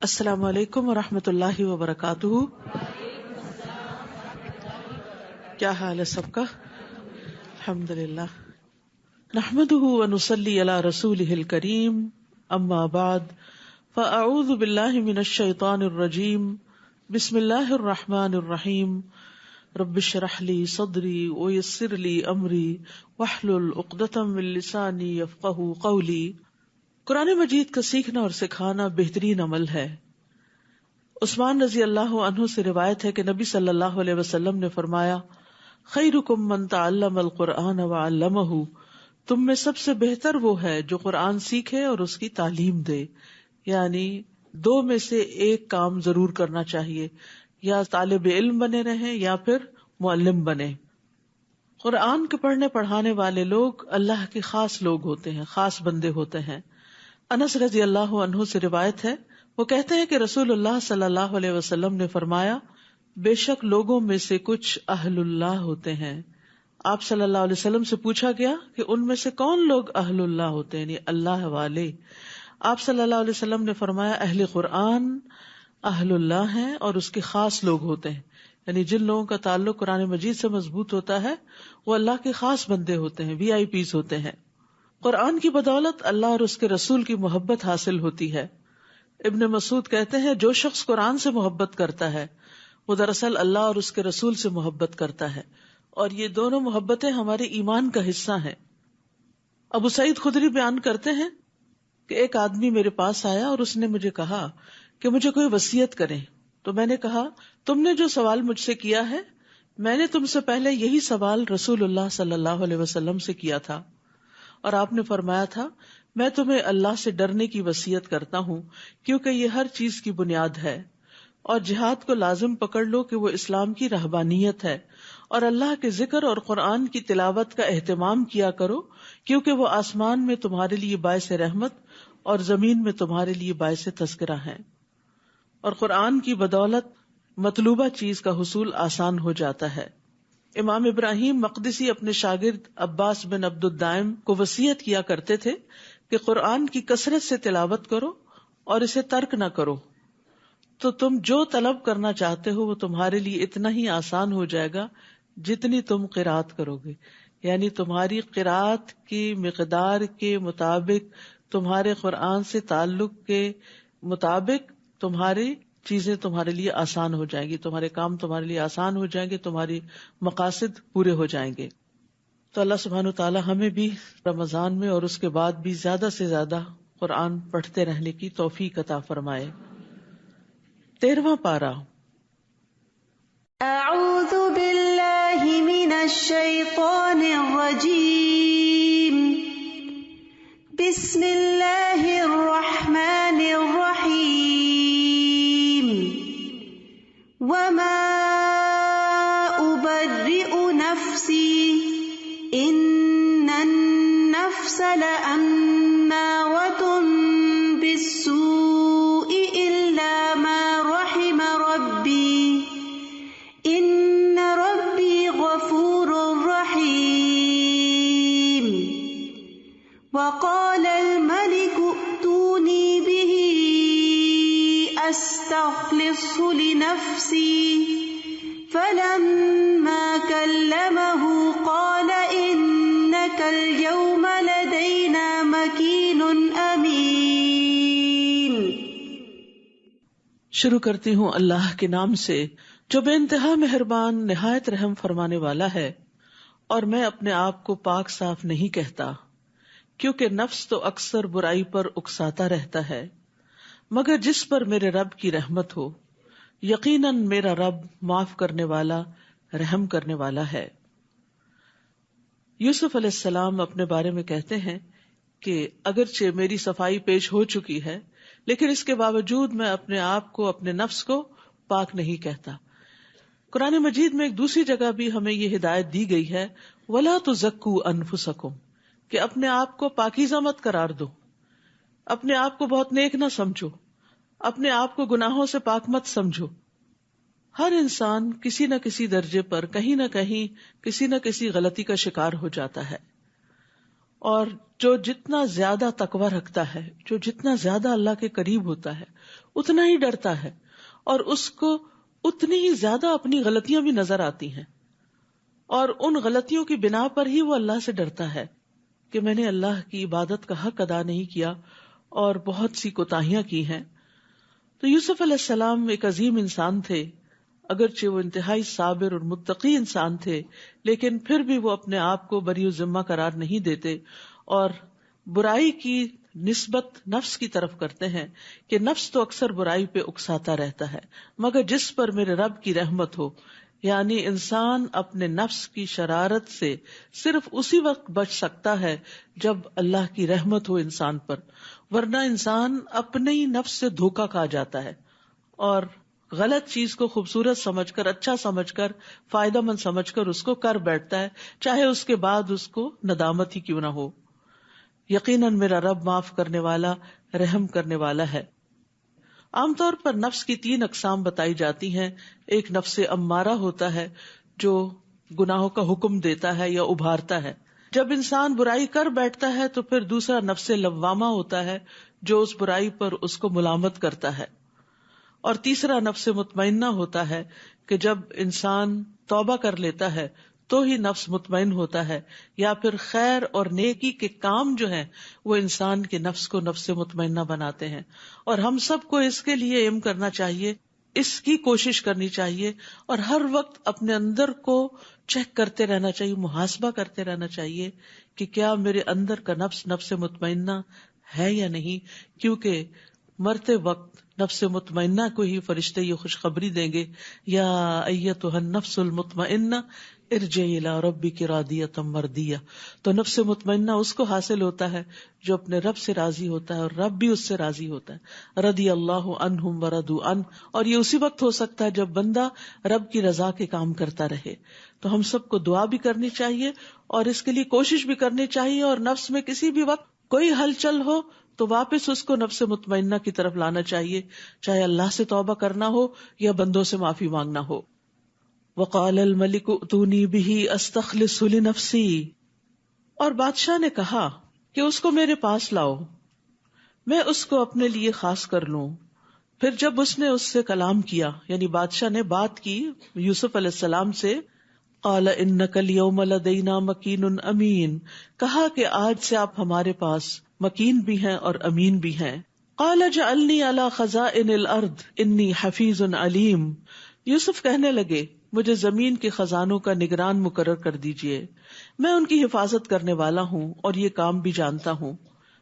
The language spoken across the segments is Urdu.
السلام علیکم ورحمۃ اللہ وبرکاتہ. کیا حال ہے سب کا؟ الحمد للہ. نحمده ونصلی علی رسولہ الکریم. اما بعد فاعوذ باللہ من الشیطان الرجیم. بسم اللہ الرحمن الرحیم. رب اشرح لی صدری ویسر لی امری واحلل عقدۃ من لسانی یفقہوا قولی. قرآن مجید کا سیکھنا اور سکھانا بہترین عمل ہے. عثمان رضی اللہ عنہ سے روایت ہے کہ نبی صلی اللہ علیہ وسلم نے فرمایا، خیرکم من تعلم القرآن وعلمہ، تم میں سب سے بہتر وہ ہے جو قرآن سیکھے اور اس کی تعلیم دے. یعنی دو میں سے ایک کام ضرور کرنا چاہیے، یا طالب علم بنے رہیں یا پھر معلم بنے. قرآن کے پڑھنے پڑھانے والے لوگ اللہ کے خاص لوگ ہوتے ہیں، خاص بندے ہوتے ہیں. انس رضی اللہ عنہ سے روایت ہے، وہ کہتے ہیں کہ رسول اللہ صلی اللہ علیہ وسلم نے فرمایا، بے شک لوگوں میں سے کچھ اہل اللہ ہوتے ہیں. آپ صلی اللہ علیہ وسلم سے پوچھا گیا کہ ان میں سے کون لوگ اہل اللہ ہوتے ہیں، یعنی اللہ والے. آپ صلی اللہ علیہ وسلم نے فرمایا، اہل قرآن اہل اللہ ہیں اور اس کے خاص لوگ ہوتے ہیں. یعنی جن لوگوں کا تعلق قرآن مجید سے مضبوط ہوتا ہے وہ اللہ کے خاص بندے ہوتے ہیں، وی آئی پیز ہوتے ہیں. قرآن کی بدولت اللہ اور اس کے رسول کی محبت حاصل ہوتی ہے. ابن مسعود کہتے ہیں، جو شخص قرآن سے محبت کرتا ہے وہ دراصل اللہ اور اس کے رسول سے محبت کرتا ہے، اور یہ دونوں محبتیں ہمارے ایمان کا حصہ ہیں. ابو سعید خدری بیان کرتے ہیں کہ ایک آدمی میرے پاس آیا اور اس نے مجھے کہا کہ مجھے کوئی وصیت کریں. تو میں نے کہا، تم نے جو سوال مجھ سے کیا ہے، میں نے تم سے پہلے یہی سوال رسول اللہ صلی اللہ علیہ وسلم سے کیا تھا، اور آپ نے فرمایا تھا، میں تمہیں اللہ سے ڈرنے کی وصیت کرتا ہوں کیونکہ یہ ہر چیز کی بنیاد ہے، اور جہاد کو لازم پکڑ لو کہ وہ اسلام کی رہبانیت ہے، اور اللہ کے ذکر اور قرآن کی تلاوت کا اہتمام کیا کرو کیونکہ وہ آسمان میں تمہارے لیے باعث رحمت اور زمین میں تمہارے لیے باعث تذکرہ ہیں. اور قرآن کی بدولت مطلوبہ چیز کا حصول آسان ہو جاتا ہے. امام ابراہیم مقدسی اپنے شاگرد عباس بن عبد الدائم کو وصیت کیا کرتے تھے کہ قرآن کی کثرت سے تلاوت کرو اور اسے ترک نہ کرو، تو تم جو طلب کرنا چاہتے ہو وہ تمہارے لیے اتنا ہی آسان ہو جائے گا جتنی تم قرات کرو گے. یعنی تمہاری قرات کی مقدار کے مطابق، تمہارے قرآن سے تعلق کے مطابق تمہاری چیزیں تمہارے لیے آسان ہو جائیں گی، تمہارے کام تمہارے لیے آسان ہو جائیں گے، تمہاری مقاصد پورے ہو جائیں گے. تو اللہ سبحانہ وتعالی ہمیں بھی رمضان میں اور اس کے بعد بھی زیادہ سے زیادہ قرآن پڑھتے رہنے کی توفیق عطا فرمائے. 13واں پارہ. اعوذ باللہ من الشیطان الرجیم. بسم اللہ الرحمن الرحیم. وما ابرئ نفسی ان النفس لامارۃ بالسوء الا ما رحم ربی ان ربی غفور رحیم. وقال الملك ائتوني به استخلصه لنفسي فلما كلمه قال انك اليوم لدينا مكين امين. شروع کرتی ہوں اللہ کے نام سے جو بے انتہا مہربان نہایت رحم فرمانے والا ہے. اور میں اپنے آپ کو پاک صاف نہیں کہتا کیونکہ نفس تو اکثر برائی پر اکساتا رہتا ہے، مگر جس پر میرے رب کی رحمت ہو. یقیناً میرا رب معاف کرنے والا، رحم کرنے والا ہے. یوسف علیہ السلام اپنے بارے میں کہتے ہیں کہ اگرچہ میری صفائی پیش ہو چکی ہے لیکن اس کے باوجود میں اپنے آپ کو، اپنے نفس کو پاک نہیں کہتا. قرآن مجید میں ایک دوسری جگہ بھی ہمیں یہ ہدایت دی گئی ہے، وَلَا تُزَكُّوا أَنفُسَكُمْ، کہ اپنے آپ کو پاکیزہ مت قرار دو، اپنے آپ کو بہت نیک نہ سمجھو، اپنے آپ کو گناہوں سے پاک مت سمجھو. ہر انسان کسی نہ کسی درجے پر کہیں نہ کہیں کسی نہ کسی غلطی کا شکار ہو جاتا ہے، اور جو جتنا زیادہ تقوی رکھتا ہے، جو جتنا زیادہ اللہ کے قریب ہوتا ہے، اتنا ہی ڈرتا ہے، اور اس کو اتنی ہی زیادہ اپنی غلطیاں بھی نظر آتی ہیں، اور ان غلطیوں کی بنا پر ہی وہ اللہ سے ڈرتا ہے کہ میں نے اللہ کی عبادت کا حق ادا نہیں کیا اور بہت سی کوتاہیاں کی ہیں۔ تو یوسف علیہ السلام ایک عظیم انسان تھے، اگرچہ وہ انتہائی صابر اور متقی انسان تھے، لیکن پھر بھی وہ اپنے آپ کو بری ذمہ قرار نہیں دیتے اور برائی کی نسبت نفس کی طرف کرتے ہیں کہ نفس تو اکثر برائی پہ اکساتا رہتا ہے، مگر جس پر میرے رب کی رحمت ہو، یعنی انسان اپنے نفس کی شرارت سے صرف اسی وقت بچ سکتا ہے جب اللہ کی رحمت ہو انسان پر، ورنہ انسان اپنے ہی نفس سے دھوکا کھا جاتا ہے اور غلط چیز کو خوبصورت سمجھ کر، اچھا سمجھ کر، فائدہ مند سمجھ کر اس کو کر بیٹھتا ہے، چاہے اس کے بعد اس کو ندامت ہی کیوں نہ ہو۔ یقیناً میرا رب معاف کرنے والا، رحم کرنے والا ہے۔ عام طور پر نفس کی 3 اقسام بتائی جاتی ہیں۔ ایک نفس امارہ ہوتا ہے جو گناہوں کا حکم دیتا ہے یا ابھارتا ہے، جب انسان برائی کر بیٹھتا ہے تو پھر دوسرا نفس لوامہ ہوتا ہے جو اس برائی پر اس کو ملامت کرتا ہے، اور تیسرا نفس مطمئنہ ہوتا ہے کہ جب انسان توبہ کر لیتا ہے تو ہی نفس مطمئن ہوتا ہے، یا پھر خیر اور نیکی کے کام جو ہیں وہ انسان کے نفس کو نفس مطمئنہ بناتے ہیں۔ اور ہم سب کو اس کے لیے ایم کرنا چاہیے، اس کی کوشش کرنی چاہیے، اور ہر وقت اپنے اندر کو چیک کرتے رہنا چاہیے، محاسبہ کرتے رہنا چاہیے کہ کیا میرے اندر کا نفس نفس مطمئنہ ہے یا نہیں، کیونکہ مرتے وقت نفس مطمئنہ کو ہی فرشتے یہ خوشخبری دیں گے، یا ایتھا النفس المطمئنہ ارجعی الی ربک راضیۃ مرضیہ۔ تو نفس مطمئنہ اس کو حاصل ہوتا ہے جو اپنے رب سے راضی ہوتا ہے اور رب بھی اس سے راضی ہوتا ہے، رضی اللہ عنہم ورضوا عنہ۔ اور یہ اسی وقت ہو سکتا ہے جب بندہ رب کی رضا کے کام کرتا رہے۔ تو ہم سب کو دعا بھی کرنی چاہیے اور اس کے لیے کوشش بھی کرنی چاہیے، اور نفس میں کسی بھی وقت کوئی ہلچل ہو تو واپس اس کو نفس مطمئنہ کی طرف لانا چاہیے، چاہے اللہ سے توبہ کرنا ہو یا بندوں سے معافی مانگنا ہو۔ وقال الملک ائتونی بہ استخلصہ لنفسی، اور بادشاہ نے کہا کہ اس کو میرے پاس لاؤ، میں اس کو اپنے لیے خاص کر لوں۔ پھر جب اس نے اس سے کلام کیا، یعنی بادشاہ نے بات کی یوسف علیہ السلام سے، قال انک اليوم لدینا مکین امین، کہا کہ آج سے آپ ہمارے پاس مکین بھی ہیں اور امین بھی ہیں۔ قال اجعلنی علی خزائن الارض انی حفیظ علیم، یوسف کہنے لگے مجھے زمین کے خزانوں کا نگران مقرر کر دیجئے، میں ان کی حفاظت کرنے والا ہوں اور یہ کام بھی جانتا ہوں۔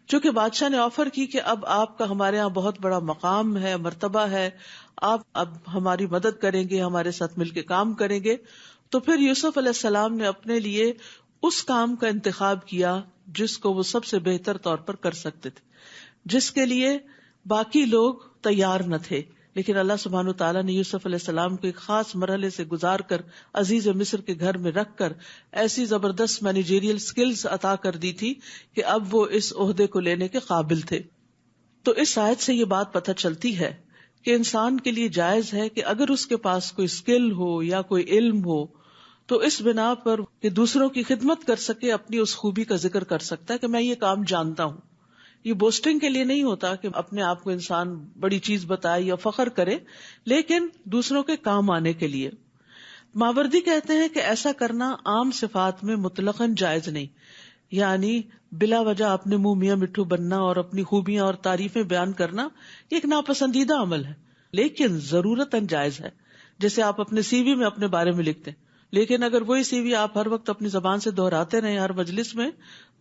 چونکہ بادشاہ نے آفر کی کہ اب آپ کا ہمارے ہاں بہت بڑا مقام ہے، مرتبہ ہے، آپ اب ہماری مدد کریں گے، ہمارے ساتھ مل کے کام کریں گے، تو پھر یوسف علیہ السلام نے اپنے لیے اس کام کا انتخاب کیا جس کو وہ سب سے بہتر طور پر کر سکتے تھے، جس کے لیے باقی لوگ تیار نہ تھے، لیکن اللہ سبحانہ وتعالیٰ نے یوسف علیہ السلام کو ایک خاص مرحلے سے گزار کر عزیز مصر کے گھر میں رکھ کر ایسی زبردست مینیجیریل سکلز عطا کر دی تھی کہ اب وہ اس عہدے کو لینے کے قابل تھے۔ تو اس آیت سے یہ بات پتہ چلتی ہے کہ انسان کے لیے جائز ہے کہ اگر اس کے پاس کوئی سکل ہو یا کوئی علم ہو تو اس بنا پر کہ دوسروں کی خدمت کر سکے، اپنی اس خوبی کا ذکر کر سکتا ہے کہ میں یہ کام جانتا ہوں۔ یہ بوسٹنگ کے لیے نہیں ہوتا کہ اپنے آپ کو انسان بڑی چیز بتائے یا فخر کرے، لیکن دوسروں کے کام آنے کے لیے۔ ماوردی کہتے ہیں کہ ایسا کرنا عام صفات میں مطلقاً جائز نہیں، یعنی بلا وجہ اپنے منہ میاں مٹھو بننا اور اپنی خوبیاں اور تعریفیں بیان کرنا یہ ایک ناپسندیدہ عمل ہے، لیکن ضرورتاً جائز ہے۔ جیسے آپ اپنے سی وی میں اپنے بارے میں لکھتے ہیں، لیکن اگر وہی سی وی آپ ہر وقت اپنی زبان سے دہراتے رہیں ہر مجلس میں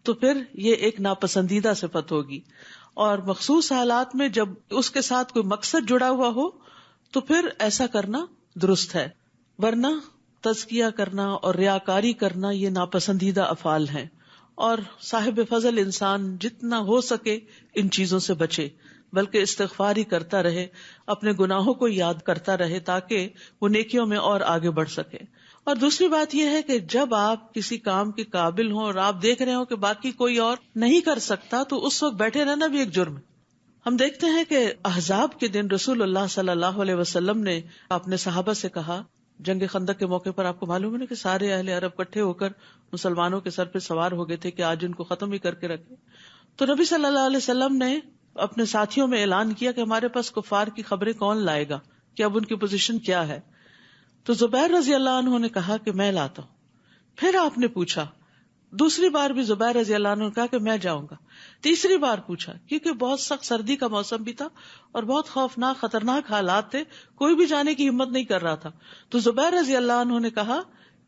تو پھر یہ ایک ناپسندیدہ صفت ہوگی، اور مخصوص حالات میں جب اس کے ساتھ کوئی مقصد جڑا ہوا ہو تو پھر ایسا کرنا درست ہے، ورنہ تزکیہ کرنا اور ریاکاری کرنا یہ ناپسندیدہ افعال ہیں۔ اور صاحب فضل انسان جتنا ہو سکے ان چیزوں سے بچے، بلکہ استغفار ہی کرتا رہے، اپنے گناہوں کو یاد کرتا رہے تاکہ وہ نیکیوں میں اور آگے بڑھ سکے۔ اور دوسری بات یہ ہے کہ جب آپ کسی کام کے قابل ہوں اور آپ دیکھ رہے ہوں کہ باقی کوئی اور نہیں کر سکتا تو اس وقت بیٹھے رہنا بھی ایک جرم ہے۔ ہم دیکھتے ہیں کہ احزاب کے دن رسول اللہ صلی اللہ علیہ وسلم نے اپنے صحابہ سے کہا جنگ خندق کے موقع پر آپ کو معلوم ہے نا کہ سارے اہل عرب اکٹھے ہو کر مسلمانوں کے سر پہ سوار ہو گئے تھے کہ آج ان کو ختم ہی کر کے رکھے. تو نبی صلی اللہ علیہ وسلم نے اپنے ساتھیوں میں اعلان کیا کہ ہمارے پاس کفار کی خبریں کون لائے گا, کہ اب ان کی پوزیشن کیا ہے. تو زبیر رضی اللہ عنہ نے کہا کہ میں لاتا ہوں. پھر آپ نے پوچھا, دوسری بار بھی زبیر رضی اللہ عنہ نے کہا کہ میں جاؤں گا. تیسری بار پوچھا, کیونکہ بہت سخت سردی کا موسم بھی تھا اور بہت خوفناک خطرناک حالات تھے, کوئی بھی جانے کی ہمت نہیں کر رہا تھا. تو زبیر رضی اللہ عنہ نے کہا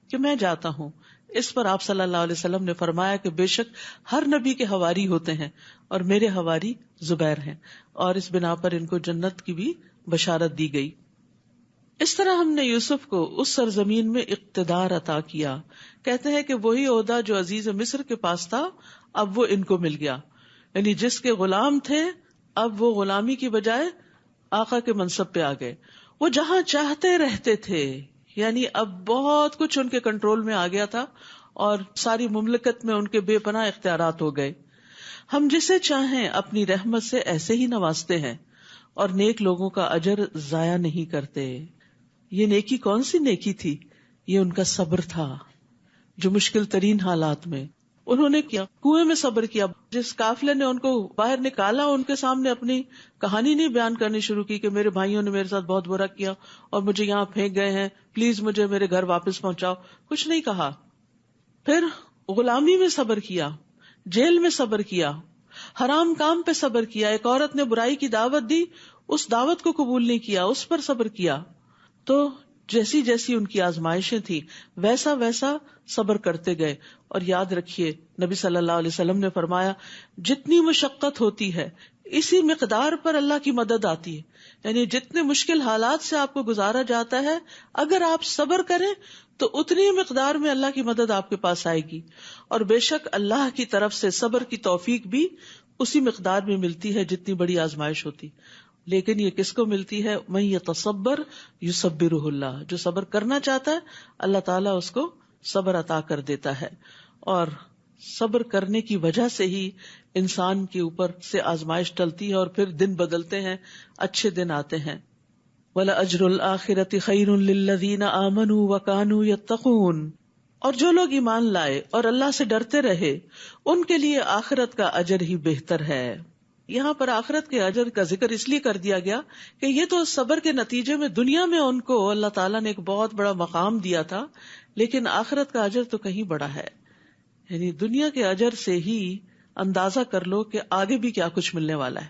کہ میں جاتا ہوں. اس پر آپ صلی اللہ علیہ وسلم نے فرمایا کہ بے شک ہر نبی کے حواری ہوتے ہیں اور میرے حواری زبیر ہیں, اور اس بنا پر ان کو جنت کی بھی بشارت دی گئی. اس طرح ہم نے یوسف کو اس سرزمین میں اقتدار عطا کیا. کہتے ہیں کہ وہی عہدہ جو عزیز مصر کے پاس تھا اب وہ ان کو مل گیا, یعنی جس کے غلام تھے اب وہ غلامی کی بجائے آقا کے منصب پہ آ گئے. وہ جہاں چاہتے رہتے تھے, یعنی اب بہت کچھ ان کے کنٹرول میں آ گیا تھا اور ساری مملکت میں ان کے بے پناہ اختیارات ہو گئے. ہم جسے چاہیں اپنی رحمت سے ایسے ہی نوازتے ہیں اور نیک لوگوں کا اجر ضائع نہیں کرتے. یہ نیکی کون سی نیکی تھی؟ یہ ان کا صبر تھا جو مشکل ترین حالات میں انہوں نے کیا. کنویں میں صبر کیا. جس قافلے نے ان کو باہر نکالا ان کے سامنے اپنی کہانی نہیں بیان کرنی شروع کی کہ میرے بھائیوں نے میرے ساتھ بہت برا کیا اور مجھے یہاں پھینک گئے ہیں, پلیز مجھے میرے گھر واپس پہنچاؤ, کچھ نہیں کہا. پھر غلامی میں صبر کیا, جیل میں صبر کیا, حرام کام پہ صبر کیا. ایک عورت نے برائی کی دعوت دی, اس دعوت کو قبول نہیں کیا, اس پر صبر کیا. تو جیسی جیسی ان کی آزمائشیں تھی ویسا ویسا صبر کرتے گئے. اور یاد رکھیے نبی صلی اللہ علیہ وسلم نے فرمایا جتنی مشقت ہوتی ہے اسی مقدار پر اللہ کی مدد آتی ہے. یعنی جتنے مشکل حالات سے آپ کو گزارا جاتا ہے اگر آپ صبر کریں تو اتنی مقدار میں اللہ کی مدد آپ کے پاس آئے گی. اور بے شک اللہ کی طرف سے صبر کی توفیق بھی اسی مقدار میں ملتی ہے جتنی بڑی آزمائش ہوتی. لیکن یہ کس کو ملتی ہے؟ من یتصبر یصبرہ اللہ. جو صبر کرنا چاہتا ہے اللہ تعالیٰ اس کو صبر عطا کر دیتا ہے. اور صبر کرنے کی وجہ سے ہی انسان کے اوپر سے آزمائش ٹلتی ہے اور پھر دن بدلتے ہیں, اچھے دن آتے ہیں. وَلَأَجْرُ الْآخِرَةِ خَيْرٌ لِلَّذِينَ آمَنُوا وَكَانُوا يَتَّقُونَ. اور جو لوگ ایمان لائے اور اللہ سے ڈرتے رہے ان کے لیے آخرت کا اجر ہی بہتر ہے. یہاں پر آخرت کے اجر کا ذکر اس لیے کر دیا گیا کہ یہ تو صبر کے نتیجے میں دنیا میں ان کو اللہ تعالیٰ نے ایک بہت بڑا مقام دیا تھا, لیکن آخرت کا اجر تو کہیں بڑا ہے. یعنی دنیا کے اجر سے ہی اندازہ کر لو کہ آگے بھی کیا کچھ ملنے والا ہے.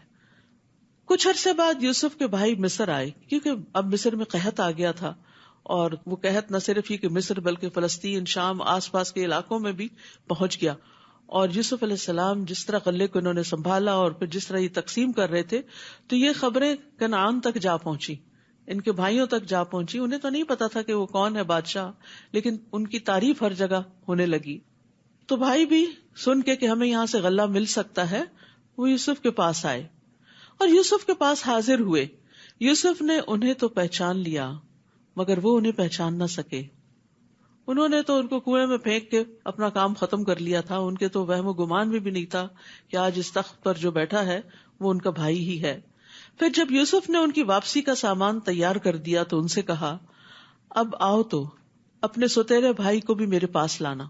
کچھ عرصے بعد یوسف کے بھائی مصر آئے, کیونکہ اب مصر میں قحط آ گیا تھا, اور وہ قحط نہ صرف ہی کہ مصر بلکہ فلسطین, شام, آس پاس کے علاقوں میں بھی پہنچ گیا. اور یوسف علیہ السلام جس طرح غلے کو انہوں نے سنبھالا اور پھر جس طرح یہ تقسیم کر رہے تھے تو یہ خبریں کنعان تک جا پہنچی, ان کے بھائیوں تک جا پہنچی. انہیں تو نہیں پتا تھا کہ وہ کون ہے بادشاہ, لیکن ان کی تعریف ہر جگہ ہونے لگی. تو بھائی بھی سن کے کہ ہمیں یہاں سے غلہ مل سکتا ہے وہ یوسف کے پاس آئے اور یوسف کے پاس حاضر ہوئے. یوسف نے انہیں تو پہچان لیا مگر وہ انہیں پہچان نہ سکے. انہوں نے تو ان کو کنویں میں پھینک کے اپنا کام ختم کر لیا تھا. ان کے تو وہم و گمان بھی نہیں تھا کہ آج اس تخت پر جو بیٹھا ہے وہ ان کا بھائی ہی ہے. پھر جب یوسف نے ان کی واپسی کا سامان تیار کر دیا تو ان سے کہا, اب آؤ تو اپنے سوتیلے بھائی کو بھی میرے پاس لانا.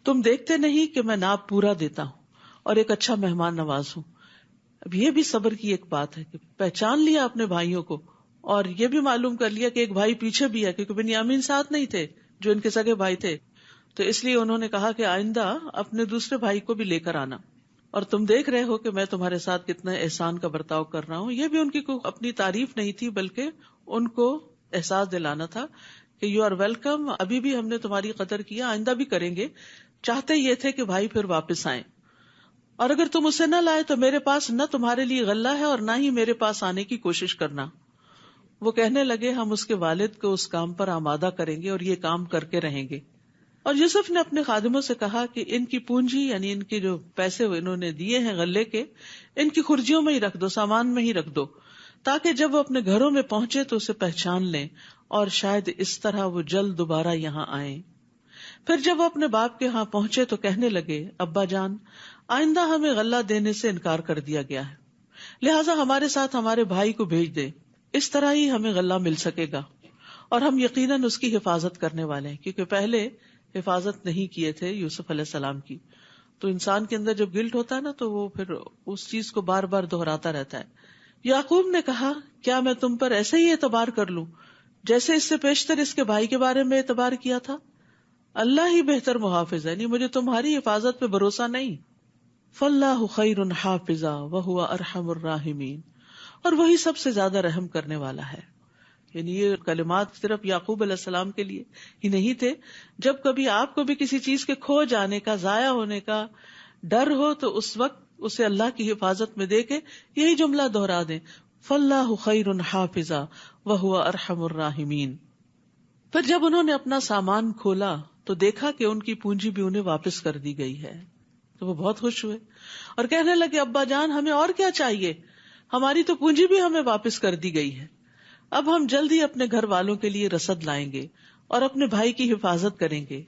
تم دیکھتے نہیں کہ میں ناپ پورا دیتا ہوں اور ایک اچھا مہمان نواز ہوں. اب یہ بھی صبر کی ایک بات ہے کہ پہچان لیا اپنے بھائیوں کو, اور یہ بھی معلوم کر لیا کہ ایک بھائی پیچھے بھی ہے, کیونکہ بنیامین ساتھ نہیں تھے جو ان کے سگے بھائی تھے. تو اس لیے انہوں نے کہا کہ آئندہ اپنے دوسرے بھائی کو بھی لے کر آنا, اور تم دیکھ رہے ہو کہ میں تمہارے ساتھ کتنا احسان کا برتاؤ کر رہا ہوں. یہ بھی ان کی اپنی تعریف نہیں تھی بلکہ ان کو احساس دلانا تھا کہ یو آر ویلکم, ابھی بھی ہم نے تمہاری قدر کیا, آئندہ بھی کریں گے. چاہتے یہ تھے کہ بھائی پھر واپس آئیں, اور اگر تم اسے نہ لائے تو میرے پاس نہ تمہارے لیے غلہ ہے اور نہ ہی میرے پاس آنے کی کوشش کرنا. وہ کہنے لگے ہم اس کے والد کو اس کام پر آمادہ کریں گے اور یہ کام کر کے رہیں گے. اور یوسف نے اپنے خادموں سے کہا کہ ان کی پونجی یعنی ان کے جو پیسے انہوں نے دیے ہیں غلے کے, ان کی خرجیوں میں ہی رکھ دو, سامان میں ہی رکھ دو, تاکہ جب وہ اپنے گھروں میں پہنچے تو اسے پہچان لیں اور شاید اس طرح وہ جلد دوبارہ یہاں آئیں. پھر جب وہ اپنے باپ کے ہاں پہنچے تو کہنے لگے, ابا جان, آئندہ ہمیں غلہ دینے سے انکار کر دیا گیا ہے, لہٰذا ہمارے ساتھ ہمارے بھائی کو بھیج دے, اس طرح ہی ہمیں غلہ مل سکے گا. اور ہم یقیناً اس کی حفاظت کرنے والے ہیں، کیونکہ پہلے حفاظت نہیں کیے تھے یوسف علیہ السلام کی. تو انسان کے اندر جب گلٹ ہوتا ہے نا تو وہ پھر اس چیز کو بار بار دہراتا رہتا ہے. یعقوب نے کہا کیا میں تم پر ایسے ہی اعتبار کر لوں جیسے اس سے پیشتر اس کے بھائی کے بارے میں اعتبار کیا تھا؟ اللہ ہی بہتر محافظ ہے، مجھے تمہاری حفاظت پہ بھروسہ نہیں. فاللہ خیر حافظا وہو ارحم الراحمین، اور وہی سب سے زیادہ رحم کرنے والا ہے. یعنی یہ کلمات صرف یعقوب علیہ السلام کے لیے ہی نہیں تھے. جب کبھی آپ کو بھی کسی چیز کے کھو جانے کا، ضائع ہونے کا ڈر ہو تو اس وقت اسے اللہ کی حفاظت میں دے کے یہی جملہ دہرا دیں، فاللہ خیر حافظا وہو ارحم الراحمین. پھر جب انہوں نے اپنا سامان کھولا تو دیکھا کہ ان کی پونجی بھی انہیں واپس کر دی گئی ہے، تو وہ بہت خوش ہوئے اور کہنے لگے ابا جان ہمیں اور کیا چاہیے، ہماری تو پونجی بھی ہمیں واپس کر دی گئی ہے. اب ہم جلد ہی اپنے گھر والوں کے لیے رسد لائیں گے اور اپنے بھائی کی حفاظت کریں گے،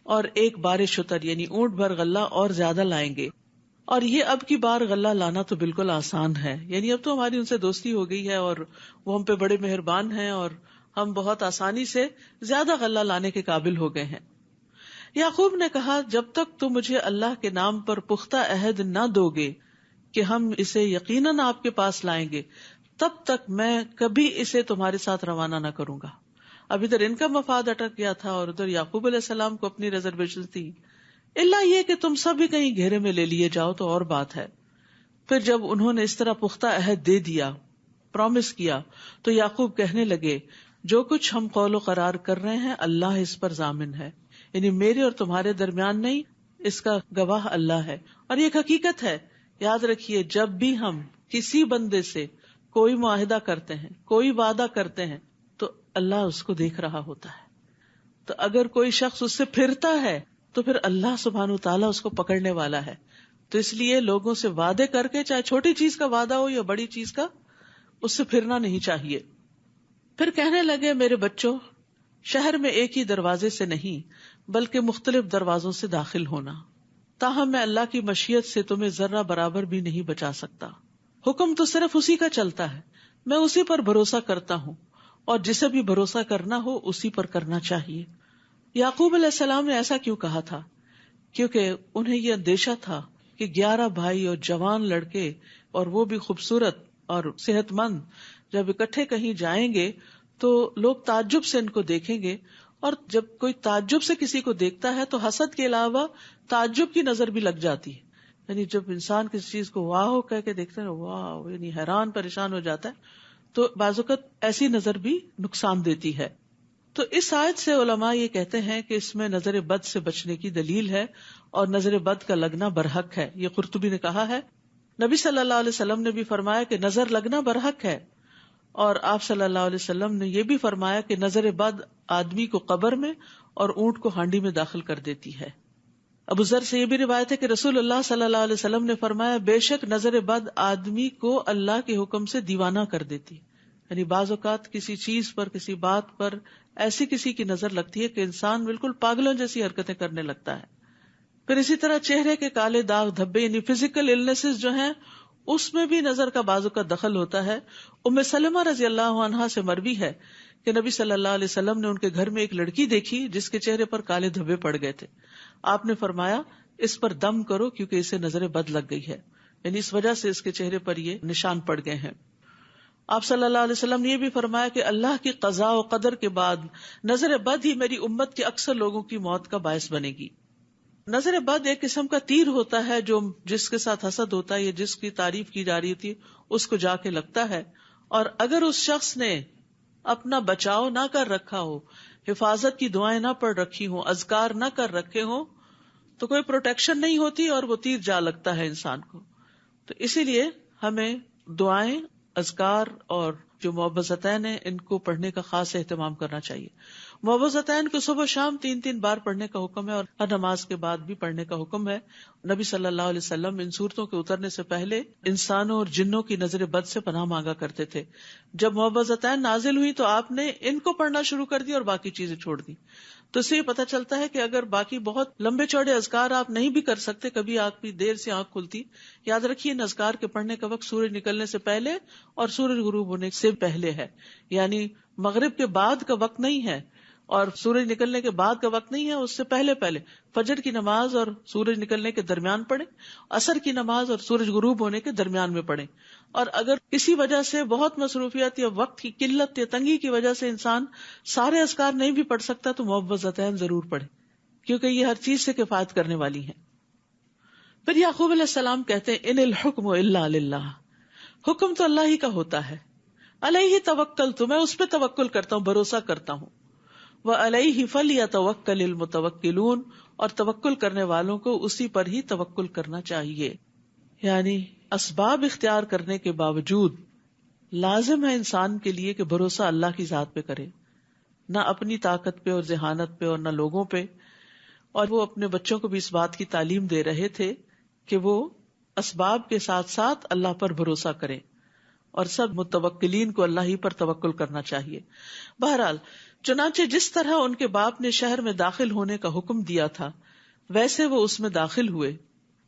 اور ایک بار شتر یعنی اونٹ بھر غلہ اور زیادہ لائیں گے. اور یہ اب کی بار غلہ لانا تو بالکل آسان ہے، یعنی اب تو ہماری ان سے دوستی ہو گئی ہے اور وہ ہم پہ بڑے مہربان ہیں اور ہم بہت آسانی سے زیادہ غلہ لانے کے قابل ہو گئے ہیں. یعقوب نے کہا جب تک تم مجھے اللہ کے نام پر پختہ عہد نہ دو گے کہ ہم اسے یقیناً آپ کے پاس لائیں گے، تب تک میں کبھی اسے تمہارے ساتھ روانہ نہ کروں گا. اب ادھر ان کا مفاد اٹک گیا تھا اور ادھر یعقوب علیہ السلام کو اپنی ریزرویشن تھی، الا یہ کہ تم سب بھی کہیں گھیرے میں لے لیے جاؤ تو اور بات ہے. پھر جب انہوں نے اس طرح پختہ عہد دے دیا، پرومس کیا، تو یعقوب کہنے لگے جو کچھ ہم قول و قرار کر رہے ہیں اللہ اس پر ضامن ہے، یعنی میرے اور تمہارے درمیان نہیں، اس کا گواہ اللہ ہے. اور یہ ایک حقیقت ہے، یاد رکھیے جب بھی ہم کسی بندے سے کوئی معاہدہ کرتے ہیں، کوئی وعدہ کرتے ہیں، تو اللہ اس کو دیکھ رہا ہوتا ہے. تو اگر کوئی شخص اس سے پھرتا ہے تو پھر اللہ سبحانہ وتعالیٰ اس کو پکڑنے والا ہے. تو اس لیے لوگوں سے وعدے کر کے، چاہے چھوٹی چیز کا وعدہ ہو یا بڑی چیز کا، اس سے پھرنا نہیں چاہیے. پھر کہنے لگے میرے بچوں، شہر میں ایک ہی دروازے سے نہیں بلکہ مختلف دروازوں سے داخل ہونا، تاہم میں اللہ کی مشیت سے تمہیں ذرہ برابر بھی نہیں بچا سکتا. حکم تو صرف اسی کا چلتا ہے، میں اسی پر بھروسہ کرتا ہوں، اور جسے بھی بھروسہ کرنا ہو اسی پر کرنا چاہیے. یعقوب علیہ السلام نے ایسا کیوں کہا تھا؟ کیونکہ انہیں یہ اندیشہ تھا کہ 11 بھائی اور جوان لڑکے، اور وہ بھی خوبصورت اور صحت مند، جب اکٹھے کہیں جائیں گے تو لوگ تعجب سے ان کو دیکھیں گے، اور جب کوئی تعجب سے کسی کو دیکھتا ہے تو حسد کے علاوہ تعجب کی نظر بھی لگ جاتی ہے. یعنی جب انسان کسی چیز کو واہ کہہ کے دیکھتا ہے، واہ، یعنی حیران پریشان ہو جاتا ہے، تو بعض اوقات ایسی نظر بھی نقصان دیتی ہے. تو اس آیت سے علماء یہ کہتے ہیں کہ اس میں نظر بد سے بچنے کی دلیل ہے، اور نظر بد کا لگنا برحق ہے. یہ قرطبی نے کہا ہے. نبی صلی اللہ علیہ وسلم نے بھی فرمایا کہ نظر لگنا برحق ہے، اور آپ صلی اللہ علیہ وسلم نے یہ بھی فرمایا کہ نظر بد آدمی کو قبر میں اور اونٹ کو ہانڈی میں داخل کر دیتی ہے. ابو ذر سے یہ بھی روایت ہے کہ رسول اللہ صلی اللہ علیہ وسلم نے فرمایا بے شک نظر بد آدمی کو اللہ کے حکم سے دیوانہ کر دیتی. یعنی بعض اوقات کسی چیز پر، کسی بات پر ایسی کسی کی نظر لگتی ہے کہ انسان بالکل پاگلوں جیسی حرکتیں کرنے لگتا ہے. پھر اسی طرح چہرے کے کالے داغ دھبے، یعنی فزیکل النیسز جو ہیں، اس میں بھی نظر کا بعض اوقات دخل ہوتا ہے. ام سلمہ رضی اللہ عنہا سے مروی ہے کہ نبی صلی اللہ علیہ وسلم نے ان کے گھر میں ایک لڑکی دیکھی جس کے چہرے پر کالے دھبے پڑ گئے تھے. آپ نے فرمایا اس پر دم کرو کیونکہ اسے نظر بد لگ گئی ہے، یعنی اس وجہ سے اس کے چہرے پر یہ نشان پڑ گئے ہیں. آپ صلی اللہ علیہ وسلم نے یہ بھی فرمایا کہ اللہ کی قضاء و قدر کے بعد نظر بد ہی میری امت کے اکثر لوگوں کی موت کا باعث بنے گی. نظر بد ایک قسم کا تیر ہوتا ہے جو جس کے ساتھ حسد ہوتا ہے یا جس کی تعریف کی جا رہی ہوتی ہے اس کو جا کے لگتا ہے، اور اگر اس شخص نے اپنا بچاؤ نہ کر رکھا ہو، حفاظت کی دعائیں نہ پڑھ رکھی ہوں، اذکار نہ کر رکھے ہوں، تو کوئی پروٹیکشن نہیں ہوتی اور وہ تیر جا لگتا ہے انسان کو. تو اسی لیے ہمیں دعائیں، اذکار اور جو معوذتین ہیں ان کو پڑھنے کا خاص اہتمام کرنا چاہیے. معوذتین کو صبح شام 3 بار پڑھنے کا حکم ہے، اور ہر نماز کے بعد بھی پڑھنے کا حکم ہے. نبی صلی اللہ علیہ وسلم ان صورتوں کے اترنے سے پہلے انسانوں اور جنوں کی نظر بد سے پناہ مانگا کرتے تھے. جب معوذتین نازل ہوئی تو آپ نے ان کو پڑھنا شروع کر دیا اور باقی چیزیں چھوڑ دی. تو اس سے یہ پتہ چلتا ہے کہ اگر باقی بہت لمبے چوڑے اذکار آپ نہیں بھی کر سکتے، کبھی آپ کی دیر سے آنکھ کھلتی، یاد رکھیے ان اذکار کے پڑھنے کا وقت سورج نکلنے سے پہلے اور سورج غروب ہونے سے پہلے ہے، یعنی مغرب کے بعد کا وقت نہیں ہے اور سورج نکلنے کے بعد کا وقت نہیں ہے، اس سے پہلے پہلے فجر کی نماز اور سورج نکلنے کے درمیان پڑھیں، عصر کی نماز اور سورج غروب ہونے کے درمیان میں پڑھیں. اور اگر کسی وجہ سے بہت مصروفیت یا وقت کی قلت یا تنگی کی وجہ سے انسان سارے اذکار نہیں بھی پڑھ سکتا تو معوذتین ضرور پڑھے، کیونکہ یہ ہر چیز سے کفایت کرنے والی ہیں. پھر یعقوب علیہ السلام کہتے ہیں ان الحکم الا للہ، حکم تو اللہ ہی کا ہوتا ہے. علیہ توکلت، میں اس پہ توکل کرتا ہوں، بھروسہ کرتا ہوں. وعلیہ فلیتوکل المتوکلون، اور توکل کرنے والوں کو اسی پر ہی توکل کرنا چاہیے. یعنی اسباب اختیار کرنے کے باوجود لازم ہے انسان کے لیے کہ بھروسہ اللہ کی ذات پہ کرے، نہ اپنی طاقت پہ اور ذہانت پہ اور نہ لوگوں پہ. اور وہ اپنے بچوں کو بھی اس بات کی تعلیم دے رہے تھے کہ وہ اسباب کے ساتھ ساتھ اللہ پر بھروسہ کریں، اور سب متوکلین کو اللہ ہی پر توکل کرنا چاہیے. بہرحال چنانچہ جس طرح ان کے باپ نے شہر میں داخل ہونے کا حکم دیا تھا ویسے وہ اس میں داخل ہوئے.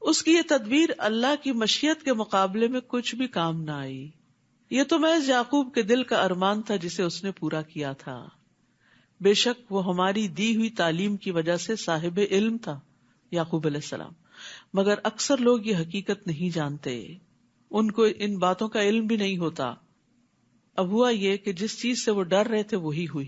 اس کی یہ تدبیر اللہ کی مشیت کے مقابلے میں کچھ بھی کام نہ آئی. یہ تو محض یعقوب کے دل کا ارمان تھا جسے اس نے پورا کیا تھا. بے شک وہ ہماری دی ہوئی تعلیم کی وجہ سے صاحب علم تھا یعقوب علیہ السلام، مگر اکثر لوگ یہ حقیقت نہیں جانتے، ان کو ان باتوں کا علم بھی نہیں ہوتا. اب ہوا یہ کہ جس چیز سے وہ ڈر رہے تھے وہی ہوئی.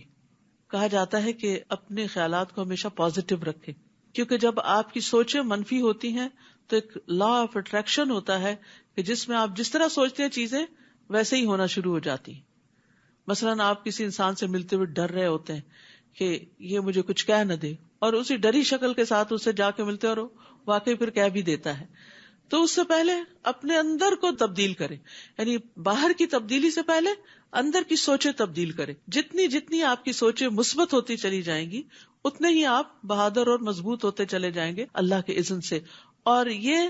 کہا جاتا ہے کہ اپنے خیالات کو ہمیشہ پازیٹو رکھیں، کیونکہ جب آپ کی سوچیں منفی ہوتی ہیں تو ایک لا آف اٹریکشن ہوتا ہے کہ جس میں آپ جس طرح سوچتے ہیں چیزیں ویسے ہی ہونا شروع ہو جاتی ہیں. مثلاً آپ کسی انسان سے ملتے ہوئے ڈر رہے ہوتے ہیں کہ یہ مجھے کچھ کہہ نہ دے، اور اسی ڈری شکل کے ساتھ اسے جا کے ملتے اور واقعی پھر کہہ بھی دیتا ہے. تو اس سے پہلے اپنے اندر کو تبدیل کریں، یعنی باہر کی تبدیلی سے پہلے اندر کی سوچیں تبدیل کریں. جتنی آپ کی سوچیں مثبت ہوتی چلی جائیں گی اتنے ہی آپ بہادر اور مضبوط ہوتے چلے جائیں گے اللہ کے اذن سے. اور یہ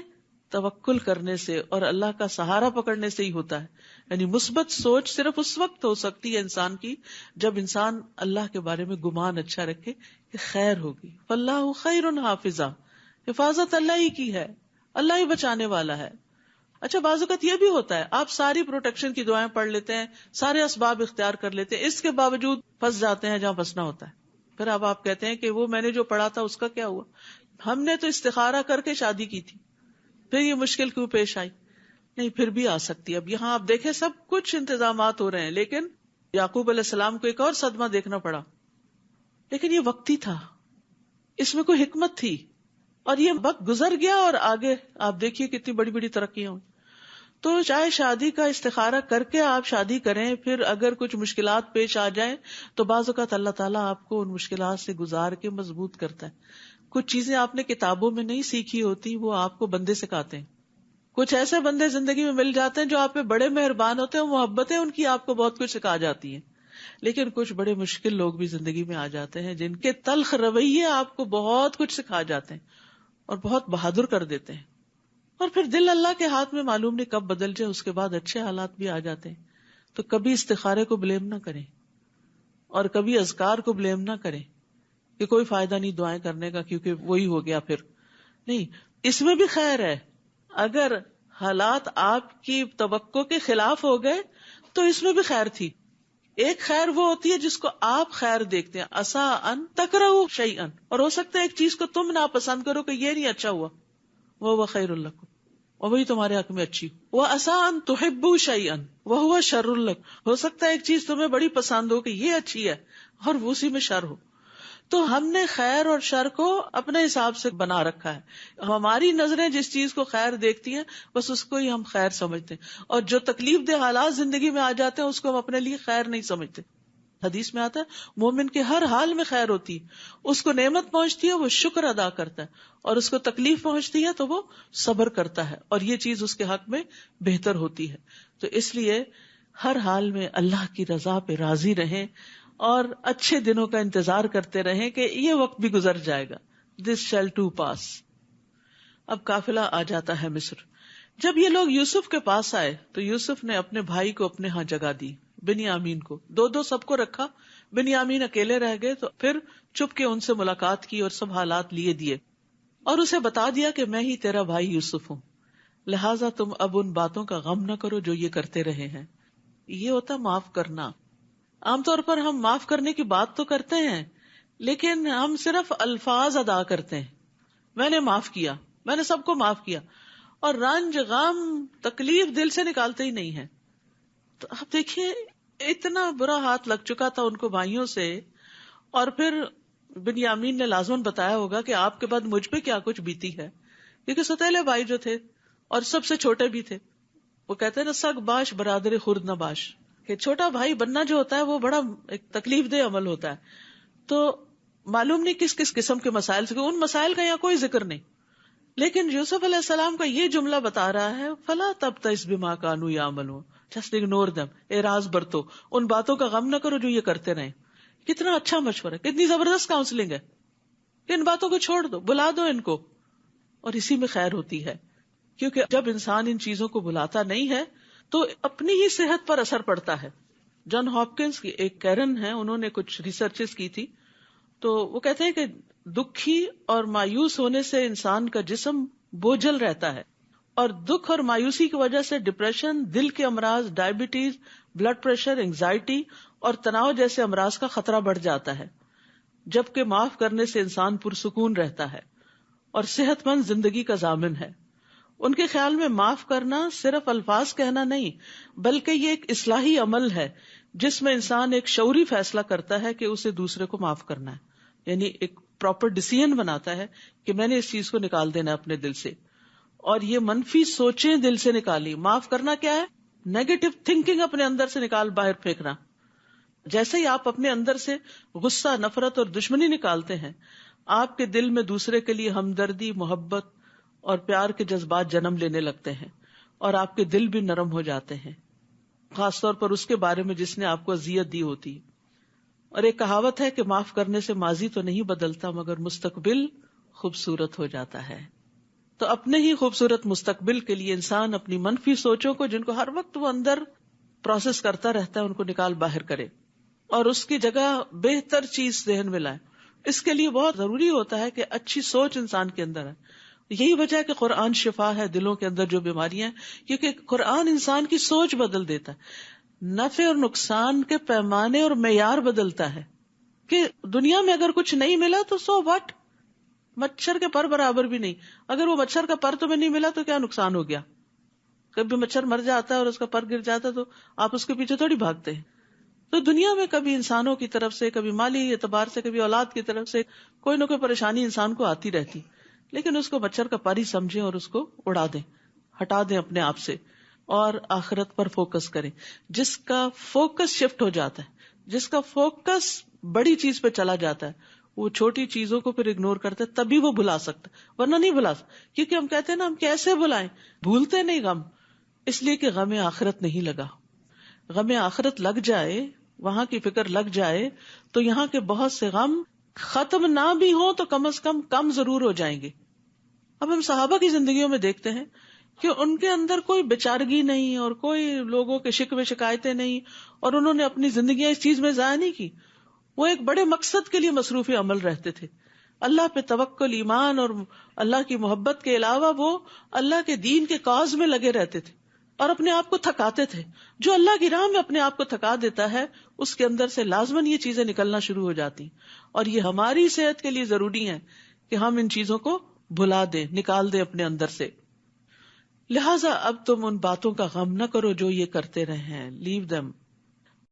توکل کرنے سے اور اللہ کا سہارا پکڑنے سے ہی ہوتا ہے. یعنی مثبت سوچ صرف اس وقت ہو سکتی ہے انسان کی جب انسان اللہ کے بارے میں گمان اچھا رکھے کہ خیر ہوگی. فاللہ خیر حافظہ، حفاظت اللہ ہی کی ہے، اللہ ہی بچانے والا ہے. اچھا بعض اوقات یہ بھی ہوتا ہے آپ ساری پروٹیکشن کی دعائیں پڑھ لیتے ہیں، سارے اسباب اختیار کر لیتے ہیں، اس کے باوجود پھنس جاتے ہیں جہاں پھنسنا ہوتا ہے. پھر اب آپ کہتے ہیں کہ وہ میں نے جو پڑھا تھا اس کا کیا ہوا، ہم نے تو استخارہ کر کے شادی کی تھی، پھر یہ مشکل کیوں پیش آئی. نہیں، پھر بھی آ سکتی. اب یہاں آپ دیکھیں سب کچھ انتظامات ہو رہے ہیں، لیکن یعقوب علیہ السلام کو ایک اور صدمہ دیکھنا پڑا. لیکن یہ وقتی تھا، اس میں کوئی حکمت تھی، اور یہ وقت گزر گیا اور آگے آپ دیکھیے کتنی بڑی بڑی ترقیاں ہوئی. تو چاہے شادی کا استخارہ کر کے آپ شادی کریں، پھر اگر کچھ مشکلات پیش آ جائیں تو بعض اوقات اللہ تعالیٰ آپ کو ان مشکلات سے گزار کے مضبوط کرتا ہے. کچھ چیزیں آپ نے کتابوں میں نہیں سیکھی ہوتی، وہ آپ کو بندے سکھاتے ہیں. کچھ ایسے بندے زندگی میں مل جاتے ہیں جو آپ پہ بڑے مہربان ہوتے ہیں، محبتیں ان کی آپ کو بہت کچھ سکھا جاتی ہیں. لیکن کچھ بڑے مشکل لوگ بھی زندگی میں آ جاتے ہیں جن کے تلخ رویے آپ کو بہت کچھ سکھا جاتے ہیں اور بہت بہادر کر دیتے ہیں. اور پھر دل اللہ کے ہاتھ میں معلوم نہیں کب بدل جائے، اس کے بعد اچھے حالات بھی آ جاتے ہیں. تو کبھی استخارے کو بلیم نہ کریں اور کبھی اذکار کو بلیم نہ کریں کہ کوئی فائدہ نہیں دعائیں کرنے کا کیونکہ وہی ہو گیا. پھر نہیں، اس میں بھی خیر ہے. اگر حالات آپ کی توقع کے خلاف ہو گئے تو اس میں بھی خیر تھی. ایک خیر وہ ہوتی ہے جس کو آپ خیر دیکھتے ہیں، عسیٰ ان تکرہوا شیئا، اور ہو سکتا ہے ایک چیز کو تم ناپسند کرو کہ یہ نہیں اچھا ہوا، وہو خیر لکم، اور وہی تمہارے حق میں اچھی. وعسیٰ ان تحبوا شیئا وہو شر لکم، ہو سکتا ہے ایک چیز تمہیں بڑی پسند ہو کہ یہ اچھی ہے اور اسی میں شر ہو. تو ہم نے خیر اور شر کو اپنے حساب سے بنا رکھا ہے. ہماری نظریں جس چیز کو خیر دیکھتی ہیں بس اس کو ہی ہم خیر سمجھتے ہیں، اور جو تکلیف دہ حالات زندگی میں آ جاتے ہیں اس کو ہم اپنے لیے خیر نہیں سمجھتے. حدیث میں آتا ہے مومن کے ہر حال میں خیر ہوتی ہے. اس کو نعمت پہنچتی ہے وہ شکر ادا کرتا ہے، اور اس کو تکلیف پہنچتی ہے تو وہ صبر کرتا ہے، اور یہ چیز اس کے حق میں بہتر ہوتی ہے. تو اس لیے ہر حال میں اللہ کی رضا پہ راضی رہیں اور اچھے دنوں کا انتظار کرتے رہیں کہ یہ وقت بھی گزر جائے گا. This shall to pass. اب قافلہ آ جاتا ہے مصر. جب یہ لوگ یوسف کے پاس آئے تو یوسف نے اپنے بھائی کو اپنے ہاں جگہ دی، بنیامین کو. دو سب کو رکھا، بنیامین اکیلے رہ گئے. تو پھر چپ کے ان سے ملاقات کی اور سب حالات لیے دیے، اور اسے بتا دیا کہ میں ہی تیرا بھائی یوسف ہوں، لہٰذا تم اب ان باتوں کا غم نہ کرو جو یہ کرتے رہے ہیں. یہ ہوتا ہے معاف کرنا. عام طور پر ہم معاف کرنے کی بات تو کرتے ہیں لیکن ہم صرف الفاظ ادا کرتے ہیں. میں نے معاف کیا، میں نے سب کو معاف کیا، اور رنج غم تکلیف دل سے نکالتے ہی نہیں ہے. تو آپ دیکھیے اتنا برا ہاتھ لگ چکا تھا ان کو بھائیوں سے، اور پھر بنیامین نے لازماً بتایا ہوگا کہ آپ کے بعد مجھ پہ کیا کچھ بیتی ہے، کیونکہ ستیلے بھائی جو تھے اور سب سے چھوٹے بھی تھے. وہ کہتے ہیں نا سگ باش برادر خرد نہ باش، کہ چھوٹا بھائی بننا جو ہوتا ہے وہ بڑا ایک تکلیف دہ عمل ہوتا ہے. تو معلوم نہیں کس کس قسم کے مسائل سے، ان مسائل کا یہاں کوئی ذکر نہیں، لیکن یوسف علیہ السلام کا یہ جملہ بتا رہا ہے فلا تبتئس بما کانوا یعملون، جسٹ اگنور دم، اعراض برتو، ان باتوں کا غم نہ کرو جو یہ کرتے رہے. کتنا اچھا مشورہ، کتنی زبردست کاؤنسلنگ ہے کہ ان باتوں کو چھوڑ دو، بلا دو ان کو، اور اسی میں خیر ہوتی ہے. کیونکہ جب انسان ان چیزوں کو بلاتا نہیں ہے تو اپنی ہی صحت پر اثر پڑتا ہے. جان ہاپکنس کی ایک کیرن ہے، انہوں نے کچھ ریسرچز کی تھی، تو وہ کہتے ہیں کہ دکھی اور مایوس ہونے سے انسان کا جسم بوجھل رہتا ہے، اور دکھ اور مایوسی کی وجہ سے ڈپریشن، دل کے امراض، ڈائبٹیز، بلڈ پریشر، انگزائٹی اور تناؤ جیسے امراض کا خطرہ بڑھ جاتا ہے. جبکہ معاف کرنے سے انسان پرسکون رہتا ہے اور صحت مند زندگی کا ضامن ہے. ان کے خیال میں معاف کرنا صرف الفاظ کہنا نہیں، بلکہ یہ ایک اصلاحی عمل ہے جس میں انسان ایک شعوری فیصلہ کرتا ہے کہ اسے دوسرے کو معاف کرنا ہے. یعنی ایک پراپر ڈیسیژن بناتا ہے کہ میں نے اس چیز کو نکال دینا اپنے دل سے، اور یہ منفی سوچیں دل سے نکالی. معاف کرنا کیا ہے؟ نیگیٹو تھنکنگ اپنے اندر سے نکال باہر پھینکنا. جیسے ہی آپ اپنے اندر سے غصہ، نفرت اور دشمنی نکالتے ہیں، آپ کے دل میں دوسرے کے لیے ہمدردی، محبت اور پیار کے جذبات جنم لینے لگتے ہیں، اور آپ کے دل بھی نرم ہو جاتے ہیں، خاص طور پر اس کے بارے میں جس نے آپ کو اذیت دی ہوتی. اور ایک کہاوت ہے کہ معاف کرنے سے ماضی تو نہیں بدلتا مگر مستقبل خوبصورت ہو جاتا ہے. تو اپنے ہی خوبصورت مستقبل کے لیے انسان اپنی منفی سوچوں کو، جن کو ہر وقت وہ اندر پروسیس کرتا رہتا ہے، ان کو نکال باہر کرے اور اس کی جگہ بہتر چیز ذہن میں لائے. اس کے لیے بہت ضروری ہوتا ہے کہ اچھی سوچ انسان کے اندر ہے. یہی وجہ ہے کہ قرآن شفا ہے دلوں کے اندر جو بیماریاں ہیں، کیونکہ قرآن انسان کی سوچ بدل دیتا ہے، نفع اور نقصان کے پیمانے اور معیار بدلتا ہے. کہ دنیا میں اگر کچھ نہیں ملا تو سو واٹ، مچھر کے پر برابر بھی نہیں. اگر وہ مچھر کا پر تمہیں نہیں ملا تو کیا نقصان ہو گیا؟ کبھی مچھر مر جاتا ہے اور اس کا پر گر جاتا ہے تو آپ اس کے پیچھے تھوڑی بھاگتے ہیں. تو دنیا میں کبھی انسانوں کی طرف سے، کبھی مالی اعتبار سے، کبھی اولاد کی طرف سے کوئی نہ کوئی پریشانی انسان کو آتی رہتی، لیکن اس کو مچھر کا پر ہی سمجھیں اور اس کو اڑا دیں، ہٹا دیں اپنے آپ سے، اور آخرت پر فوکس کریں. جس کا فوکس شفٹ ہو جاتا ہے، جس کا فوکس بڑی چیز پہ چلا جاتا ہے، وہ چھوٹی چیزوں کو پھر اگنور کرتا ہے، تبھی وہ بھلا سکتا ہے، ورنہ نہیں بھلا سکتا. کیونکہ ہم کہتے ہیں نا ہم کیسے بھلائیں، بھولتے نہیں غم، اس لیے کہ غم آخرت نہیں لگا. غم آخرت لگ جائے، وہاں کی فکر لگ جائے تو یہاں کے بہت سے غم ختم نہ بھی ہوں تو کم از کم ضرور ہو جائیں گے. اب ہم صحابہ کی زندگیوں میں دیکھتے ہیں کہ ان کے اندر کوئی بیچارگی نہیں اور کوئی لوگوں کے شکوے شکایتیں نہیں، اور انہوں نے اپنی زندگیاں اس چیز میں ضائع نہیں کی. وہ ایک بڑے مقصد کے لیے مصروف عمل رہتے تھے. اللہ پہ توکل، ایمان اور اللہ کی محبت کے علاوہ وہ اللہ کے دین کے کاز میں لگے رہتے تھے اور اپنے آپ کو تھکاتے تھے. جو اللہ کی راہ میں اپنے آپ کو تھکا دیتا ہے اس کے اندر سے لازماً یہ چیزیں نکلنا شروع ہو جاتی، اور یہ ہماری صحت کے لیے ضروری ہے کہ ہم ان چیزوں کو بھلا دیں، نکال دیں اپنے اندر سے. لہٰذا اب تم ان باتوں کا غم نہ کرو جو یہ کرتے رہے ہیں. لیو دم.